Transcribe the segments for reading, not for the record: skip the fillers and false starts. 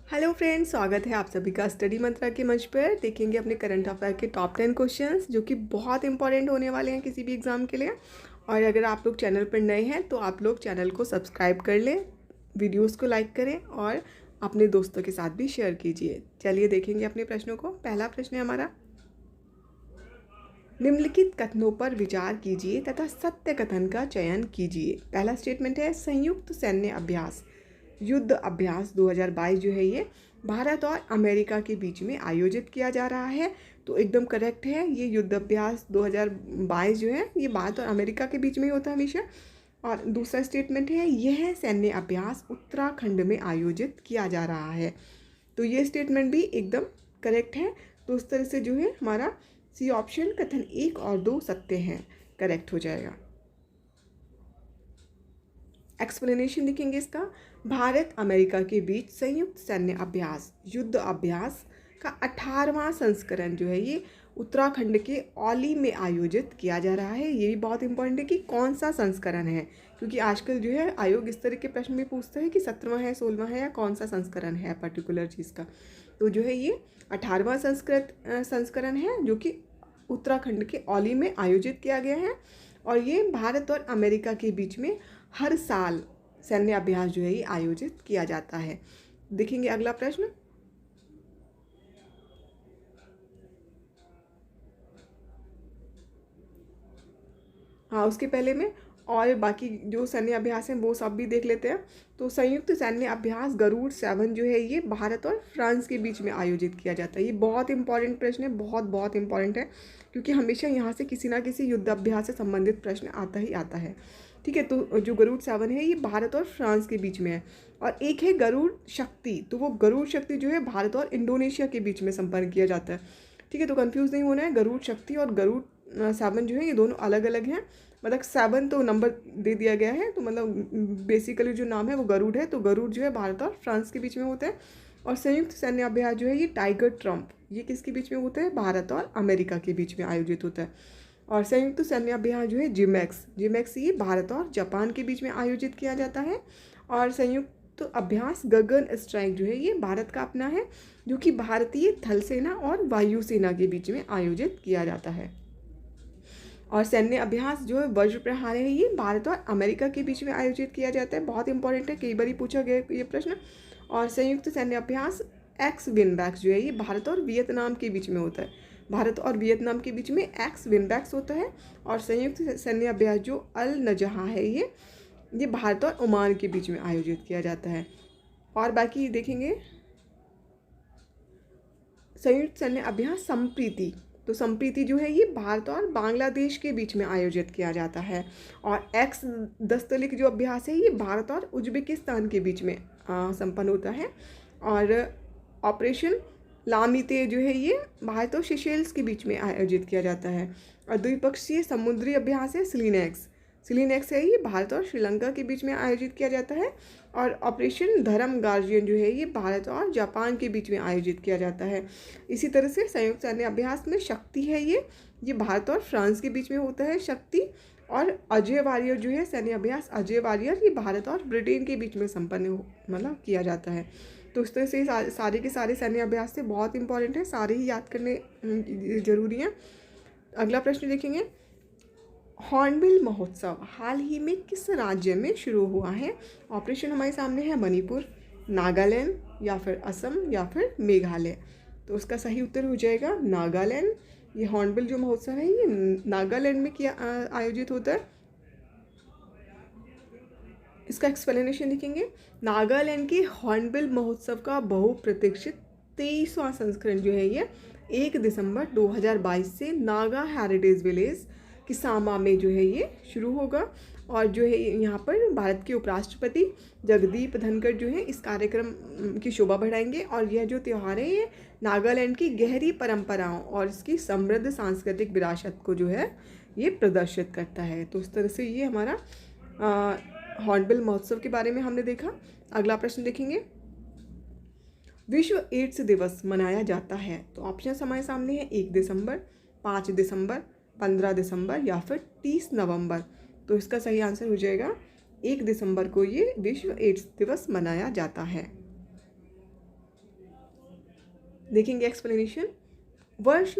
Hello friends, स्वागत है आप सभी का स्टडी मंत्रा के मंच पर। देखेंगे अपने करंट अफेयर के टॉप 10 क्वेश्चंस जो कि बहुत इंपॉर्टेंट होने वाले हैं किसी भी एग्ज़ाम के लिए। और अगर आप लोग चैनल पर नए हैं तो आप लोग चैनल को सब्सक्राइब कर लें, वीडियोस को लाइक करें और अपने दोस्तों के साथ भी शेयर कीजिए। चलिए देखेंगे अपने प्रश्नों को। पहला प्रश्न है हमारा, निम्नलिखित कथनों पर विचार कीजिए तथा सत्य कथन का चयन कीजिए। पहला स्टेटमेंट है, संयुक्त सैन्य अभ्यास युद्ध अभ्यास 2022 जो है ये भारत और अमेरिका के बीच में आयोजित किया जा रहा है। तो एकदम करेक्ट है, ये युद्ध अभ्यास 2022 जो है ये भारत और अमेरिका के बीच में ही होता है हमेशा। और दूसरा स्टेटमेंट है, यह सैन्य अभ्यास उत्तराखंड में आयोजित किया जा रहा है। तो ये स्टेटमेंट भी एकदम करेक्ट है। तो उस तरह से जो है हमारा सी ऑप्शन कथन 1 और 2 सत्य हैं, करेक्ट हो जाएगा। एक्सप्लेनेशन देखेंगे इसका, भारत अमेरिका के बीच संयुक्त सैन्य अभ्यास युद्ध अभ्यास का 18वां संस्करण जो है ये उत्तराखंड के औली में आयोजित किया जा रहा है। ये भी बहुत इंपॉर्टेंट है कि कौन सा संस्करण है, क्योंकि आजकल जो है आयोग इस तरह के प्रश्न भी पूछता है कि 17वां है, 16वां है या कौन सा संस्करण है पर्टिकुलर चीज़ का। तो जो है ये 18वां संस्करण है जो कि उत्तराखंड के औली में आयोजित किया गया है। और ये भारत और अमेरिका के बीच में हर साल सैन्य अभ्यास जो है ये आयोजित किया जाता है। देखेंगे अगला प्रश्न, हाँ उसके पहले में और बाकी जो सैन्य अभ्यास हैं वो सब भी देख लेते हैं। तो संयुक्त सैन्य अभ्यास गरुड़ 7 जो है ये भारत और फ्रांस के बीच में आयोजित किया जाता है। ये बहुत इंपॉर्टेंट प्रश्न है, बहुत बहुत इंपॉर्टेंट है, क्योंकि हमेशा यहाँ से किसी ना किसी युद्ध अभ्यास से संबंधित प्रश्न आता ही आता है। ठीक है, तो जो गरुड़ 7 है ये भारत और फ्रांस के बीच में है। और एक है गरुड़ शक्ति, तो वो गरुड़ शक्ति जो है भारत और इंडोनेशिया के बीच में संपन्न किया जाता है। ठीक है, तो कंफ्यूज नहीं होना है, गरुड़ शक्ति और गरुड़ 7 जो है ये दोनों अलग अलग हैं। मतलब 7 तो नंबर दे दिया गया है, तो मतलब बेसिकली जो नाम है वो गरुड़ है। तो गरुड़ जो है भारत और फ्रांस के बीच में होता है। और संयुक्त सैन्य अभ्यास जो है ये टाइगर ट्रम्प, ये किसके बीच में होता है, भारत और अमेरिका के बीच में आयोजित होता है। और संयुक्त सैन्य अभ्यास जो है जिमैक्स ये भारत और जापान के बीच में आयोजित किया जाता है। और संयुक्त अभ्यास गगन स्ट्राइक जो है ये भारत का अपना है, जो कि भारतीय थल सेना और वायुसेना के बीच में आयोजित किया जाता है। और सैन्य अभ्यास जो है वज्र प्रहार है ये भारत और अमेरिका के बीच में आयोजित किया जाता है। बहुत इंपॉर्टेंट है, कई बार पूछा गया ये प्रश्न। और संयुक्त सैन्य अभ्यास एक्स विनबैक्स जो है ये भारत और वियतनाम के बीच में होता है। भारत और वियतनाम के बीच में एक्स विनबैक्स होता है। और संयुक्त सैन्य अभ्यास जो अल नजहा है ये भारत और ओमान के बीच में आयोजित किया जाता है। और बाकी देखेंगे संयुक्त सैन्य अभ्यास संप्रीति, तो संप्रीति जो है ये भारत और बांग्लादेश के बीच में आयोजित किया जाता है। और एक्स दस्तलिक जो अभ्यास है ये भारत और उज्बेकिस्तान के बीच में संपन्न होता है। और ऑपरेशन लामिते जो है ये भारत और सेशेल्स के बीच में आयोजित किया जाता है। और द्विपक्षीय समुद्री अभ्यास है सिलिनेक्स है ये भारत और श्रीलंका के बीच में आयोजित किया जाता है। और ऑपरेशन धर्म गार्जियन जो है ये भारत और जापान के बीच में आयोजित किया जाता है। इसी तरह से संयुक्त सैन्य अभ्यास में शक्ति है ये भारत और फ्रांस के बीच में होता है शक्ति। और अजय वारियर जो है सैन्य अभ्यास अजय वारियर ये भारत और ब्रिटेन के बीच में संपन्न मतलब किया जाता है। तो इस तरह से सारे के सारे सैन्य अभ्यास से बहुत इंपॉर्टेंट है, सारे ही याद करने जरूरी हैं। अगला प्रश्न देखेंगे, हॉर्नबिल महोत्सव हाल ही में किस राज्य में शुरू हुआ है। ऑप्शन हमारे सामने है मणिपुर, नागालैंड या फिर असम या फिर मेघालय। तो उसका सही उत्तर हो जाएगा नागालैंड। ये हॉर्नबिल जो महोत्सव है ये नागालैंड में किया आयोजित होता है। इसका एक्सप्लेनेशन लिखेंगे, नागालैंड के हॉर्नबिल महोत्सव का बहुप्रतीक्षित 23वां संस्करण जो है ये 1 दिसंबर 2022 से नागा हेरिटेज विलेज किसामा में जो है ये शुरू होगा। और जो है यहाँ पर भारत के उपराष्ट्रपति जगदीप धनखड़ जो है इस कार्यक्रम की शोभा बढ़ाएंगे। और यह जो त्यौहार है ये नागालैंड की गहरी परंपराओं और इसकी समृद्ध सांस्कृतिक विरासत को जो है ये प्रदर्शित करता है। तो इस तरह से ये हमारा हॉर्नबिल महोत्सव के बारे में हमने देखा। अगला प्रश्न देखेंगे, विश्व एड्स दिवस मनाया जाता है। तो ऑप्शन हमारे सामने है 1 दिसंबर, 5 दिसंबर, 15 दिसंबर या फिर 30 नवंबर। तो इसका सही आंसर हो जाएगा 1 दिसंबर को ये विश्व एड्स दिवस मनाया जाता है। देखेंगे एक्सप्लेनेशन। वर्ष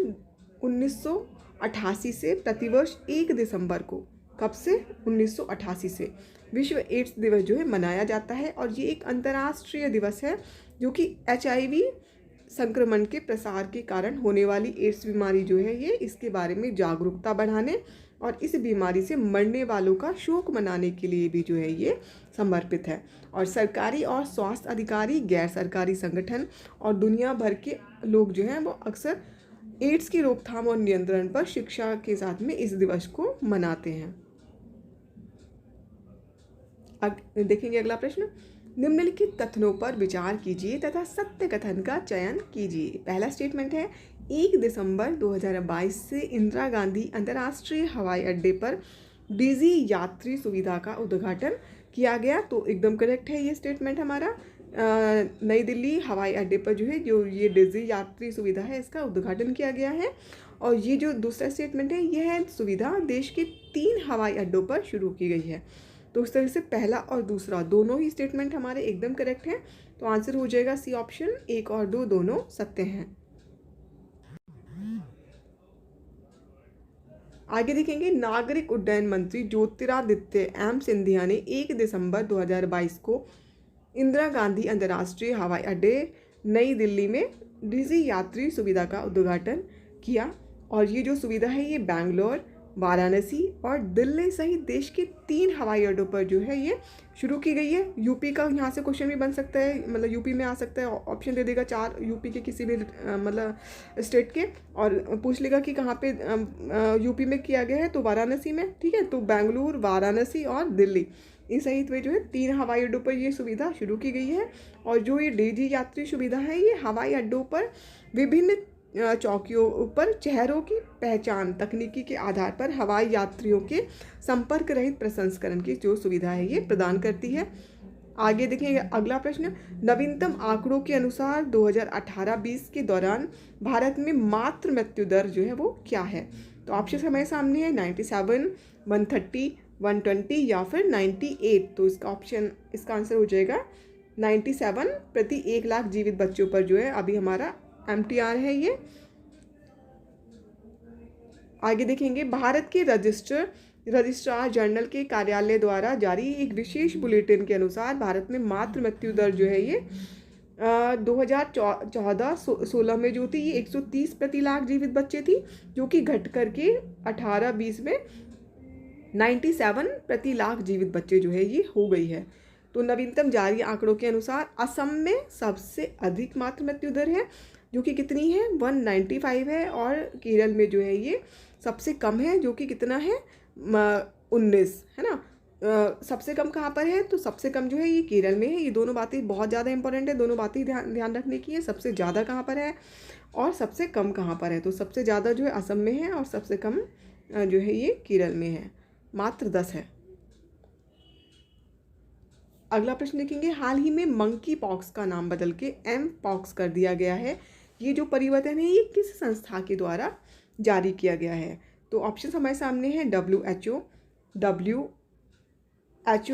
1988 से प्रतिवर्ष 1 दिसंबर को, कब से? 1988 से विश्व एड्स दिवस जो है मनाया जाता है। और ये एक अंतर्राष्ट्रीय दिवस है जो कि HIV संक्रमण के प्रसार के कारण होने वाली एड्स बीमारी जो है ये, इसके बारे में जागरूकता बढ़ाने और इस बीमारी से मरने वालों का शोक मनाने के लिए भी जो है ये समर्पित है। और सरकारी और स्वास्थ्य अधिकारी, गैर सरकारी संगठन और दुनिया भर के लोग जो हैं वो अक्सर एड्स की रोकथाम और नियंत्रण पर शिक्षा के साथ में इस दिवस को मनाते हैं। देखेंगे अगला प्रश्न। निम्नलिखित कथनों पर विचार कीजिए तथा सत्य कथन का चयन कीजिए। पहला स्टेटमेंट है 1 दिसंबर 2022 से इंदिरा गांधी अंतर्राष्ट्रीय हवाई अड्डे पर डिजी यात्री सुविधा का उद्घाटन किया गया। तो एकदम करेक्ट है ये स्टेटमेंट हमारा। नई दिल्ली हवाई अड्डे पर जो है जो ये डिजी यात्री सुविधा है इसका उद्घाटन किया गया है। और ये जो दूसरा स्टेटमेंट है यह सुविधा देश के 3 हवाई अड्डों पर शुरू की गई है। तो उस तरह से पहला और दूसरा दोनों ही स्टेटमेंट हमारे एकदम करेक्ट हैं। तो आंसर हो जाएगा सी ऑप्शन। 1 और 2 दोनों सत्य हैं। आगे देखेंगे। नागरिक उड्डयन मंत्री ज्योतिरादित्य एम सिंधिया ने 1 दिसंबर 2022 को इंदिरा गांधी अंतर्राष्ट्रीय हवाई अड्डे नई दिल्ली में डिजी यात्री सुविधा का उद्घाटन किया। और ये जो सुविधा है ये बैंगलोर, वाराणसी और दिल्ली सहित देश के 3 हवाई अड्डों पर जो है ये शुरू की गई है। यूपी का यहाँ से क्वेश्चन भी बन सकता है, मतलब यूपी में आ सकता है, ऑप्शन दे देगा 4 यूपी के किसी भी मतलब स्टेट के, और पूछ लेगा कि कहाँ पे यूपी में किया गया है, तो वाराणसी में। ठीक है, तो बेंगलुरु, वाराणसी और दिल्ली इन सहित में जो है 3 हवाई अड्डों पर ये सुविधा शुरू की गई है। और जो ये डिजी यात्री सुविधा है ये हवाई अड्डों पर विभिन्न चौकियों पर चेहरों की पहचान तकनीकी के आधार पर हवाई यात्रियों के संपर्क रहित प्रसंस्करण की जो सुविधा है ये प्रदान करती है। आगे देखेंगे अगला प्रश्न। नवीनतम आंकड़ों के अनुसार 2018-20 के दौरान भारत में मातृ मृत्यु दर जो है वो क्या है? तो ऑप्शन हमारे सामने है 97, 130, 120 या फिर 98। तो इसका आंसर हो जाएगा 97 प्रति 1 लाख जीवित बच्चों पर जो है अभी हमारा MTR है ये। आगे देखेंगे। भारत के रजिस्ट्रार जनरल के कार्यालय द्वारा जारी एक विशेष बुलेटिन के अनुसार भारत में मातृ मृत्यु दर जो है ये 2014-16 में जो थी ये 130 प्रति लाख जीवित बच्चे थी, जो कि घट करके 18-20 में 97 प्रति लाख जीवित बच्चे जो है ये हो गई है। तो नवीनतम जारी आंकड़ों के अनुसार असम में सबसे अधिक मातृ मृत्यु दर है जो कि कितनी है 195 है। और केरल में जो है ये सबसे कम है जो कि कितना है 19 है ना। सबसे कम कहाँ पर है? तो सबसे कम जो है ये केरल में है। ये दोनों बातें बहुत ज़्यादा इंपॉर्टेंट है, दोनों बातें ध्यान रखने की है। सबसे ज़्यादा कहाँ पर है और सबसे कम कहाँ पर है? तो सबसे ज़्यादा जो है असम में है और सबसे कम जो है ये केरल में है, मात्र 10 है। अगला प्रश्न देखेंगे। हाल ही में मंकी पॉक्स का नाम बदल के एम पॉक्स कर दिया गया है। ये जो परिवर्तन है ये किस संस्था के द्वारा जारी किया गया है? तो ऑप्शन हमारे सामने है WHO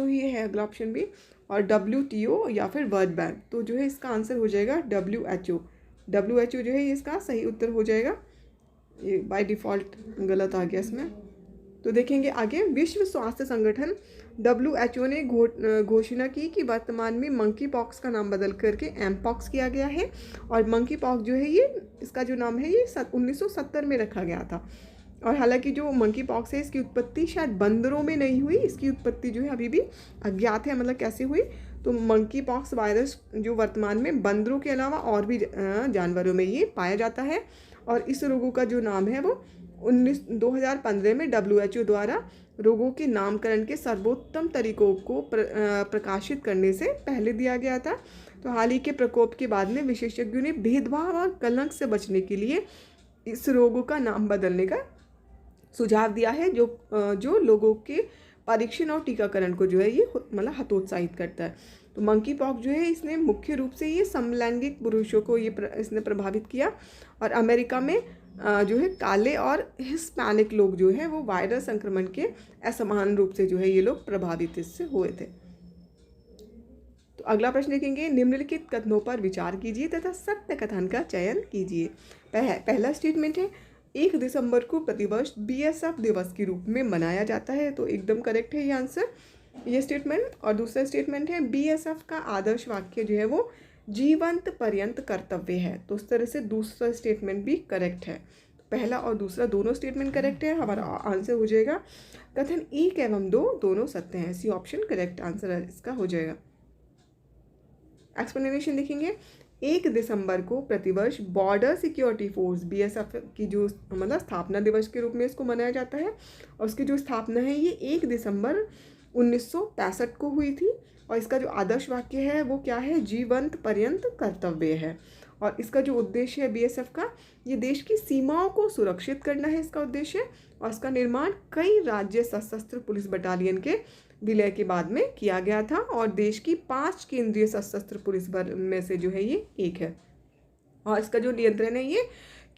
ही है अगला ऑप्शन भी, और WTO या फिर वर्ल्ड बैंक। तो जो है इसका आंसर हो जाएगा WHO जो है इसका सही उत्तर हो जाएगा। ये बाय डिफ़ॉल्ट गलत आ गया इसमें। तो देखेंगे आगे। विश्व स्वास्थ्य संगठन WHO ने घोषणा की कि वर्तमान में मंकी पॉक्स का नाम बदल करके एम पॉक्स किया गया है। और मंकी पॉक्स जो है ये इसका जो नाम है ये 1970 में रखा गया था। और हालांकि जो मंकी पॉक्स है इसकी उत्पत्ति शायद बंदरों में नहीं हुई, इसकी उत्पत्ति जो है अभी भी अज्ञात है, मतलब कैसे हुई। तो मंकी पॉक्स वायरस जो वर्तमान में बंदरों के अलावा और भी जानवरों में ये पाया जाता है। और इस रोगों का जो नाम है वो 2015 में WHO द्वारा रोगों के नामकरण के सर्वोत्तम तरीकों को प्रकाशित करने से पहले दिया गया था। तो हाल ही के प्रकोप के बाद में विशेषज्ञों ने भेदभाव और कलंक से बचने के लिए इस रोगों का नाम बदलने का सुझाव दिया है, जो लोगों के परीक्षण और टीकाकरण को जो है ये मतलब हतोत्साहित करता है। तो मंकी पॉक्स जो है इसने मुख्य रूप से ये समलैंगिक पुरुषों को इसने प्रभावित किया। और अमेरिका में जो है काले और हिस्पैनिक लोग जो है वो वायरस संक्रमण के असमान रूप से जो है ये लोग प्रभावित इससे हुए थे। तो अगला प्रश्न देखेंगे, निम्नलिखित कथनों पर विचार कीजिए तथा सत्य कथन का चयन कीजिए। पहला स्टेटमेंट है 1 दिसंबर को प्रतिवर्ष बीएसएफ दिवस के रूप में मनाया जाता है, तो एकदम करेक्ट है ये आंसर, ये स्टेटमेंट। और दूसरा स्टेटमेंट है बीएसएफ का आदर्श वाक्य जो है वो जीवंत पर्यंत कर्तव्य है, तो उस तरह से दूसरा स्टेटमेंट भी करेक्ट है। पहला और दूसरा दोनों स्टेटमेंट करेक्ट है, हमारा आंसर हो जाएगा कथन 1 एवं 2 दोनों सत्य हैं, सी ऑप्शन करेक्ट आंसर इसका हो जाएगा। एक्सप्लेनेशन देखेंगे, 1 दिसंबर को प्रतिवर्ष बॉर्डर सिक्योरिटी फोर्स बीएसएफ की जो मतलब स्थापना दिवस के रूप में इसको मनाया जाता है, और उसकी जो स्थापना है ये 1 दिसंबर 1965 को हुई थी। और इसका जो आदर्श वाक्य है वो क्या है, जीवंत पर्यंत कर्तव्य है। और इसका जो उद्देश्य है बीएसएफ का, ये देश की सीमाओं को सुरक्षित करना है इसका उद्देश्य, और इसका निर्माण कई राज्य सशस्त्र पुलिस बटालियन के विलय के बाद में किया गया था, और देश की 5 केंद्रीय सशस्त्र पुलिस बल में से जो है ये एक है। और इसका जो नियंत्रण है ये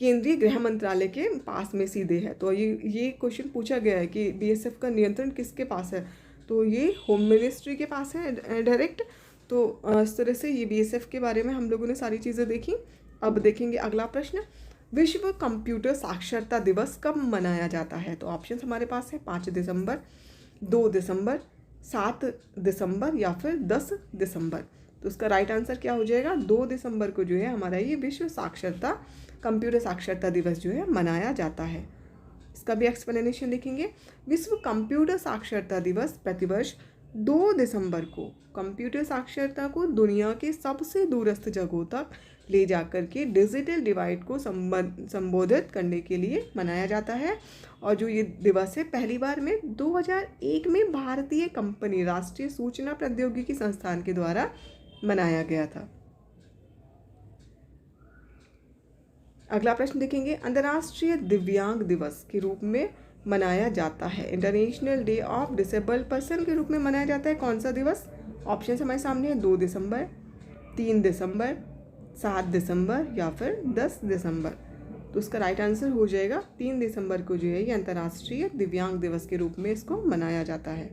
केंद्रीय गृह मंत्रालय के पास में सीधे है। तो ये क्वेश्चन पूछा गया है कि बीएसएफ का नियंत्रण किसके पास है, तो ये होम मिनिस्ट्री के पास है डायरेक्ट। तो इस तरह से ये बीएसएफ के बारे में हम लोगों ने सारी चीज़ें देखी। अब देखेंगे अगला प्रश्न, विश्व कंप्यूटर साक्षरता दिवस कब मनाया जाता है। तो ऑप्शन हमारे पास है 5 दिसंबर, 2 दिसंबर, 7 दिसंबर या फिर 10 दिसंबर। तो उसका राइट आंसर क्या हो जाएगा, 2 दिसंबर को जो है हमारा ये विश्व साक्षरता कंप्यूटर साक्षरता दिवस जो है मनाया जाता है। इसका भी एक्सप्लेनेशन देखेंगे, विश्व कंप्यूटर साक्षरता दिवस प्रतिवर्ष 2 दिसंबर को कंप्यूटर साक्षरता को दुनिया के सबसे दूरस्थ जगहों तक ले जाकर के डिजिटल डिवाइड को संबोधित करने के लिए मनाया जाता है। और जो ये दिवस है पहली बार में 2001 में भारतीय कंपनी राष्ट्रीय सूचना प्रौद्योगिकी संस्थान के द्वारा मनाया गया था। अगला प्रश्न देखेंगे, अंतर्राष्ट्रीय दिव्यांग दिवस के रूप में मनाया जाता है, international day of disabled person के रूप में मनाया जाता है कौन सा दिवस। ऑप्शन हमारे सामने है 2 दिसंबर, 3 दिसंबर, 7 दिसंबर या फिर 10 दिसंबर। तो उसका राइट आंसर हो जाएगा 3 दिसंबर को जो है ये अंतर्राष्ट्रीय दिव्यांग दिवस के रूप में इसको मनाया जाता है।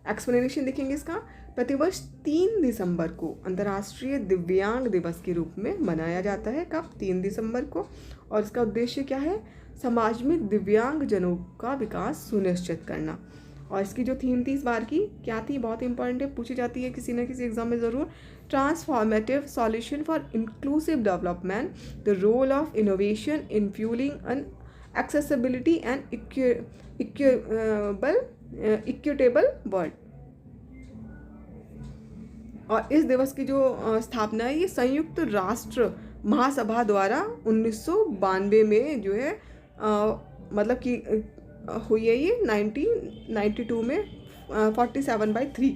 एक्सप्लेनेशन देखेंगे इसका, प्रतिवर्ष 3 दिसंबर को अंतर्राष्ट्रीय दिव्यांग दिवस के रूप में मनाया जाता है। कब, 3 दिसंबर को। और इसका उद्देश्य क्या है, समाज में दिव्यांग जनों का विकास सुनिश्चित करना। और इसकी जो थीम थी इस बार की क्या थी, बहुत इंपॉर्टेंट है, पूछी जाती है किसी न किसी एग्जाम में ज़रूर, transformative solution for inclusive development, the role of innovation in fuelling an accessibility and equitable world. और इस दिवस की जो स्थापना है ये संयुक्त राष्ट्र महासभा द्वारा 1992 में जो है मतलब कि हुई है, ये 1992 में 47/3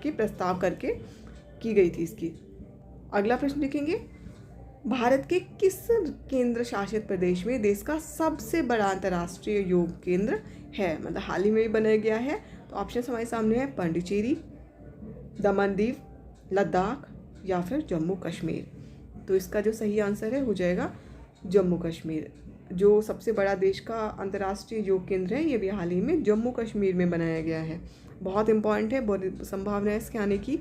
के प्रस्ताव करके की गई थी इसकी। अगला प्रश्न देखेंगे, भारत के किस केंद्र शासित प्रदेश में देश का सबसे बड़ा अंतर्राष्ट्रीय योग केंद्र है, मतलब हाल ही में बनाया गया है। तो ऑप्शन हमारे सामने है पांडिचेरी, दमन दीव, लद्दाख या फिर जम्मू कश्मीर। तो इसका जो सही आंसर है हो जाएगा जम्मू कश्मीर। जो सबसे बड़ा देश का अंतर्राष्ट्रीय योग केंद्र है ये भी हाल ही में जम्मू कश्मीर में बनाया गया है। बहुत इंपॉर्टेंट है, बहुत संभावना है इसके आने की।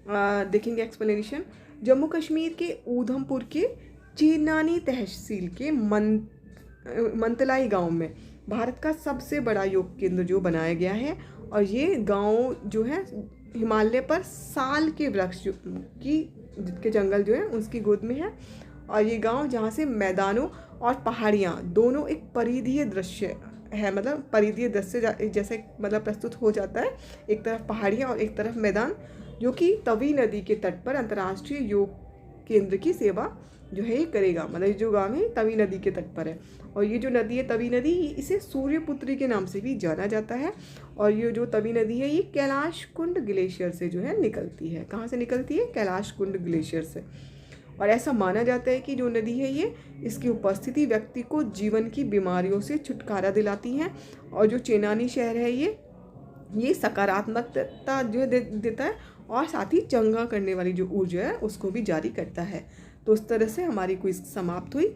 देखेंगे एक्सप्लेनेशन, जम्मू कश्मीर के ऊधमपुर के चीनानी तहसील के मंतलाई गांव में भारत का सबसे बड़ा योग केंद्र जो बनाया गया है। और ये गांव जो है हिमालय पर साल के वृक्ष के जंगल जो है उसकी गोद में है। और ये गांव जहाँ से मैदानों और पहाड़ियाँ दोनों एक परिधीय दृश्य है, मतलब परिधीय दृश्य जैसे मतलब प्रस्तुत हो जाता है, एक तरफ पहाड़ियाँ और एक तरफ मैदान, जो कि तवी नदी के तट पर अंतर्राष्ट्रीय योग केंद्र की सेवा जो है ये करेगा। मतलब जो गाँव है तवी नदी के तट पर है, और ये जो नदी है तवी नदी, इसे सूर्यपुत्री के नाम से भी जाना जाता है। और ये जो तवी नदी है ये कैलाश कुंड ग्लेशियर से जो है निकलती है। कहाँ से निकलती है, कैलाश कुंड ग्लेशियर से। और ऐसा माना जाता है कि जो नदी है ये, इसकी उपस्थिति व्यक्ति को जीवन की बीमारियों से छुटकारा दिलाती है। और जो चेनानी शहर है ये सकारात्मकता जो है देता है, और साथ ही चंगा करने वाली जो ऊर्जा है उसको भी जारी करता है। तो उस तरह से हमारी क्विज समाप्त हुई।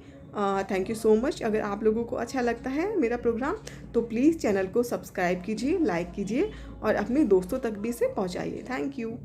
Thank you so much. अगर आप लोगों को अच्छा लगता है मेरा प्रोग्राम तो प्लीज़ चैनल को सब्सक्राइब कीजिए, लाइक कीजिए और अपने दोस्तों तक भी इसे पहुँचाइए। Thank you.